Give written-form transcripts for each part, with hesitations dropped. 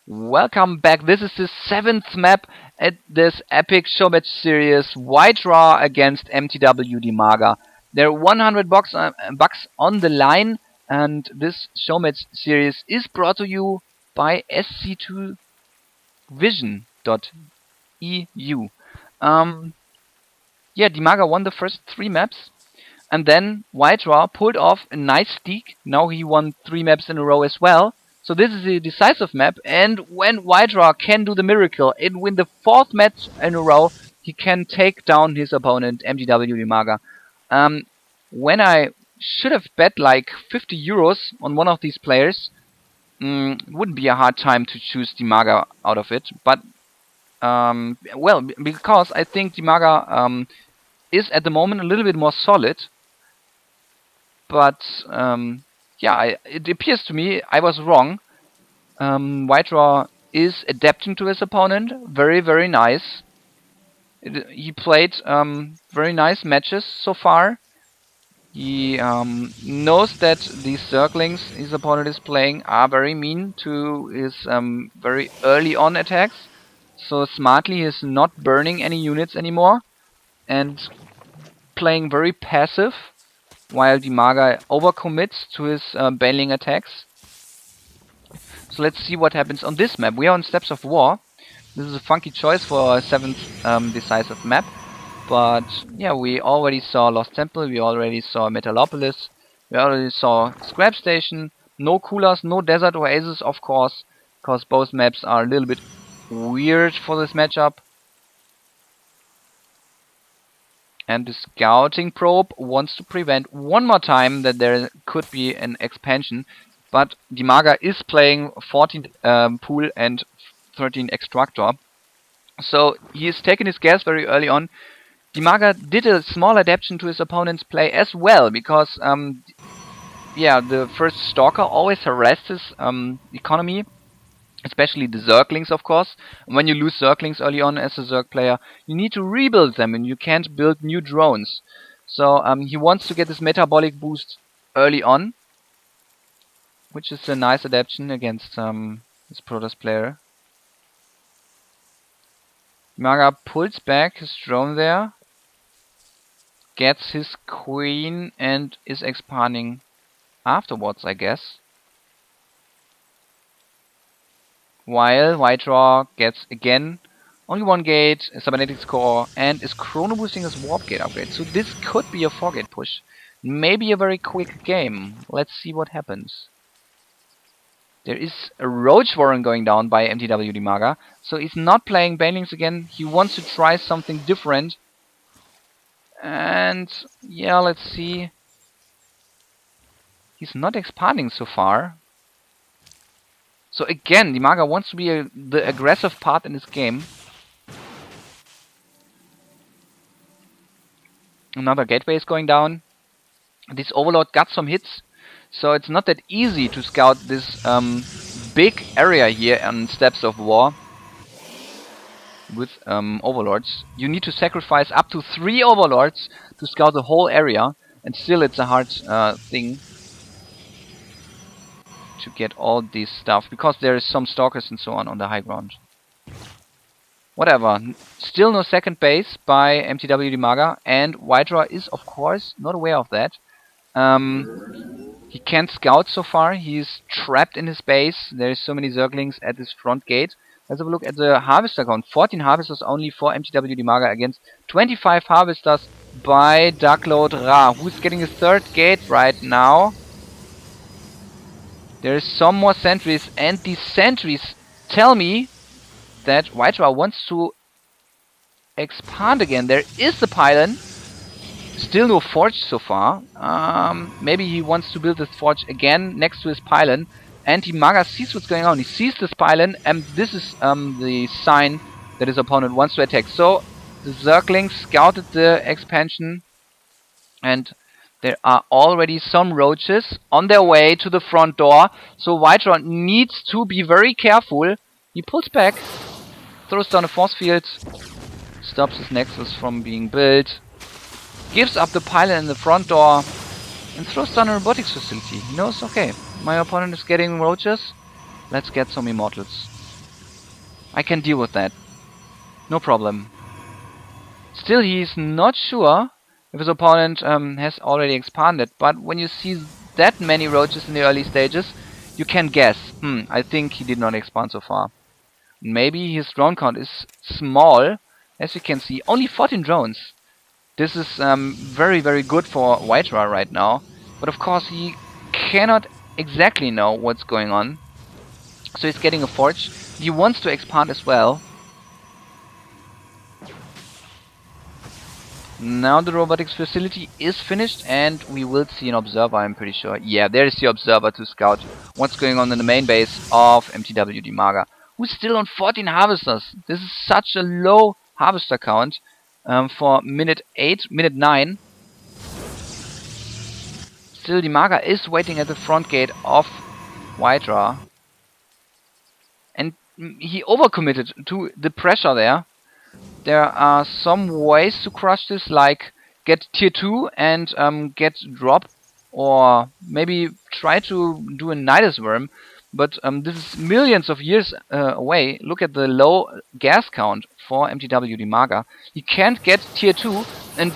Welcome back. This is the 7th map at this epic Showmatch series, WhiteRA against mtwDimaga. There are 100 bucks on the line, and this Showmatch series is brought to you by sc2vision.eu. Dimaga won the first 3 maps, and then WhiteRA pulled off a nice streak. Now he won 3 maps in a row as well. So this is a decisive map, and when WhiteRA can do the miracle and win the 4th match in a row, he can take down his opponent, mtwDimaga. When I should have bet like 50 euros on one of these players, wouldn't be a hard time to choose Dimaga out of it. But, because I think Dimaga is at the moment a little bit more solid. But, it appears to me I was wrong. WhiteRA is adapting to his opponent. Very, very nice. He played very nice matches so far. He knows that these circlings his opponent is playing are very mean to his very early on attacks. So smartly he's not burning any units anymore and playing very passive, while Dimaga overcommits to his bailing attacks. So let's see what happens on this map. We are on Steps of War. This is a funky choice for a 7th decisive map. But yeah, we already saw Lost Temple, we already saw Metalopolis, we already saw Scrap Station, no coolers, no Desert Oasis of course, because both maps are a little bit weird for this matchup. And the Scouting Probe wants to prevent one more time that there could be an expansion. But Dimaga is playing 14 Pool and 13 Extractor. So he is taking his gas very early on. Dimaga did a small adaptation to his opponent's play as well, because the first Stalker always harasses economy. Especially the Zerglings, of course. And when you lose Zerglings early on as a Zerg player, you need to rebuild them, and you can't build new drones. So he wants to get this metabolic boost early on, which is a nice adaptation against this Protoss player. Dimaga pulls back his drone there, gets his queen, and is expanding afterwards, I guess. While WhiteRA gets again only 1 gate, a cybernetics core, and is chrono boosting his warp gate upgrade. So this could be a 4-gate push. Maybe a very quick game. Let's see what happens. There is a Roach Warren going down by mtwDimaga. So he's not playing Banelings again. He wants to try something different. And yeah, let's see. He's not expanding so far. So again, Dimaga wants to be the aggressive part in this game. Another gateway is going down. This Overlord got some hits, so it's not that easy to scout this big area here on Steps of War with Overlords. You need to sacrifice up to 3 Overlords to scout the whole area, and still it's a hard thing to get all this stuff, because there is some Stalkers and so on the high ground. Whatever. Still no second base by mtwDimaga, and WhiteRA is of course not aware of that. He can't scout so far. He's trapped in his base. There's so many Zerglings at his front gate. Let's have a look at the Harvester count. 14 Harvesters only for mtwDimaga against 25 Harvesters by DuckloadRA, who's getting a 3rd gate right now. There is some more sentries, and these sentries tell me that WhiteRA wants to expand again. There is the pylon. Still no forge so far. Maybe he wants to build this forge again next to his pylon. And Dimaga sees what's going on. He sees this pylon, and this is the sign that his opponent wants to attack. So the Zerglings scouted the expansion, and there are already some roaches on their way to the front door. So WhiteRA needs to be very careful. He pulls back, throws down a force field, stops his nexus from being built, gives up the pylon in the front door, and throws down a robotics facility. He knows, okay, my opponent is getting roaches, let's get some immortals. I can deal with that. No problem. Still, he's not sure if his opponent has already expanded, but when you see that many roaches in the early stages, you can guess. I think he did not expand so far. Maybe his drone count is small. As you can see, only 14 drones. This is very, very good for WhiteRA right now. But of course, he cannot exactly know what's going on. So he's getting a forge. He wants to expand as well. Now the robotics facility is finished and we will see an observer, I'm pretty sure. Yeah, there is the observer to scout what's going on in the main base of mtwDimaga, who's still on 14 harvesters. This is such a low harvester count for minute 9. Still, Dimaga is waiting at the front gate of WhiteRA. And he overcommitted to the pressure there. There are some ways to crush this, like get tier 2 and get drop, or maybe try to do a Nidus worm, but this is millions of years away. Look at the low gas count for mtwDimaga. He can't get tier 2, and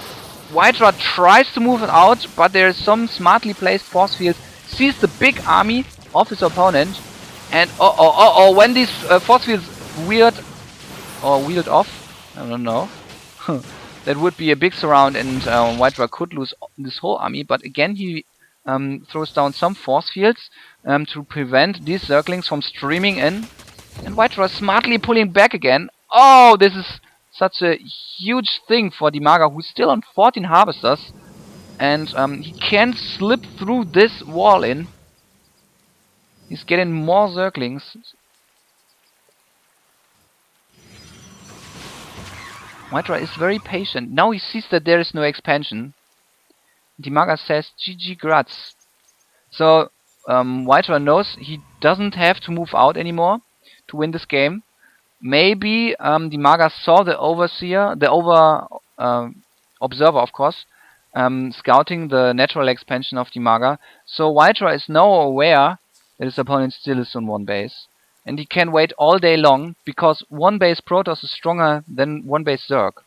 WhiteRA tries to move it out, but there is some smartly placed force field, sees the big army of his opponent, and when these force fields wheeled off, I don't know. That would be a big surround, and WhiteRA could lose this whole army. But again, he throws down some force fields to prevent these circlings from streaming in. And WhiteRA smartly pulling back again. Oh, this is such a huge thing for Dimaga, who's still on 14 harvesters. And he can slip through this wall in. He's getting more circlings. WhiteRA is very patient. Now he sees that there is no expansion. Dimaga says GG grats. So WhiteRA knows he doesn't have to move out anymore to win this game. Maybe Dimaga saw the overseer, the observer of course, scouting the natural expansion of Dimaga. So WhiteRA is now aware that his opponent still is on one base. And he can wait all day long, because one base Protoss is stronger than one base Zerg.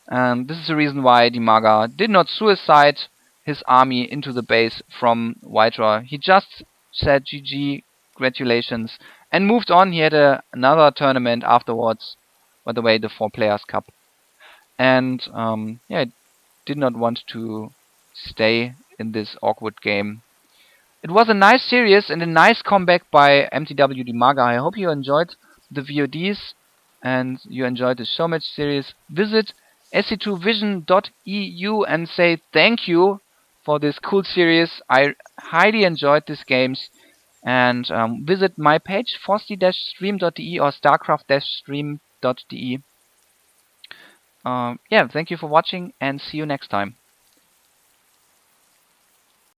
And this is the reason why Dimaga did not suicide his army into the base from WhiteRA. He just said GG, congratulations, and moved on. He had another tournament afterwards, by the way, the 4 Players Cup. And yeah, did not want to stay in this awkward game. It was a nice series and a nice comeback by mtwDimaga. I hope you enjoyed the VODs and you enjoyed the Showmatch series. Visit sc2vision.eu and say thank you for this cool series. I highly enjoyed these games. And visit my page, Forsti-stream.de or Starcraft-stream.de. Yeah, thank you for watching and see you next time.